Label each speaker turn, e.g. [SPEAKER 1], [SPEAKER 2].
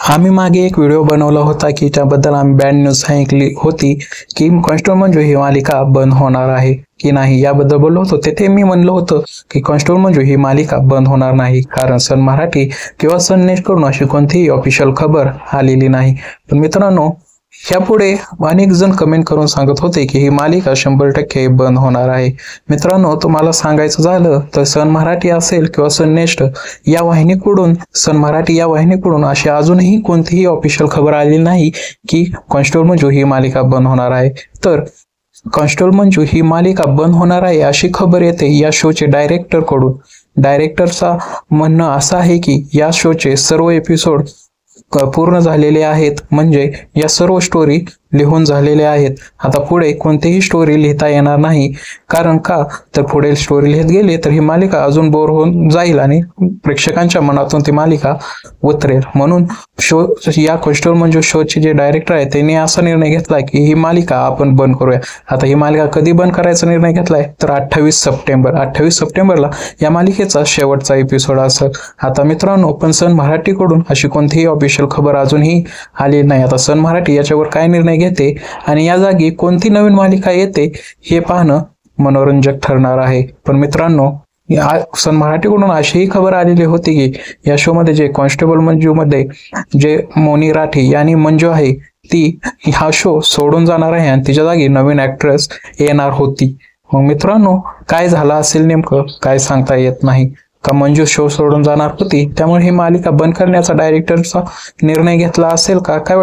[SPEAKER 1] आम्ही मागे एक व्हिडिओ बनवला होता की त्याबद्दल आम्ही बॅड न्यूज सांगितली होती की कॉन्स्टेबल मंजू ही मालिका बंद होणार आहे की नाही याबद्दल बोललो होतो। तेथे मी म्हणलं होतं की कॉन्स्टेबल मंजू ही मालिका बंद होणार नाही, कारण सन मराठी किंवा सन नेक्स्ट कडून अशी कोणतीही ऑफिशियल खबर आलेली नाही। पण मित्रांनो, यापुढे अनेक जण कमेंट करून सांगत होते की ही मालिका 100% बंद होणार आहे। मित्रांनो, तुम्हाला सांगायचं झालं तर सन मराठी असेल किंवा सन नेक्स्ट या वाहिनीकडून अशी अजूनही कोणतीही ऑफिशियल खबर आलेली नाही की कॉन्स्टेबल मंजू ही मालिका बंद होणार आहे। तर कॉन्स्टेबल मंजू ही मालिका बंद होणार आहे अशी खबर येते या शोचे डायरेक्टर कडून। डायरेक्टरचा म्हणणं असं आहे की या शोचे सर्व एपिसोड पूर्ण झालेले आहेत, म्हणजे या सर्व स्टोरी लिहून झालेले आहेत। आता पुढे कोणतीही स्टोरी लिहिता येणार नाही, कारण का तर पुढे स्टोरी लिहित गेली तर ही मालिका अजून बोर होऊन जाईल आणि प्रेक्षकांच्या मनातून ती मालिका उतरेल। म्हणून या कॉन्स्टेबल मंजू शोचे जे डायरेक्टर आहेत त्यांनी असा निर्णय घेतला की ही मालिका आपण बंद करूया। आता ही मालिका कधी बंद करायचा निर्णय घेतलाय तर 28 सप्टेंबरला या मालिकेचा शेवटचा एपिसोड असेल। आता मित्रांनो, पण सन मराठीकडून अशी कोणतीही ऑफिशियल खबर अजूनही आली नाही। आता सन मराठी याच्यावर काय निर्णय घेते आणि या जागी कोणती नवीन मालिका येते हे पाहणं मनोरंजक ठरणार आहे। पण मित्रांनो, सन मराठीकडून अशीही खबर आलेली होती की या शो मध्ये जे कॉन्स्टेबल मंजू मध्ये जे मोनी राठी यानी मंजू आहे ती हा शो सोडून जाणार आहे आणि तिच्या जागी नवीन ऍक्ट्रेस येणार होती। मग मित्रांनो, काय झालं असेल नेमकं काय सांगता येत नाही। का मंजू शो सोडून जाणार होती त्यामुळे ही मालिका बंद करण्याचा डायरेक्टरचा निर्णय घेतला असेल का, काय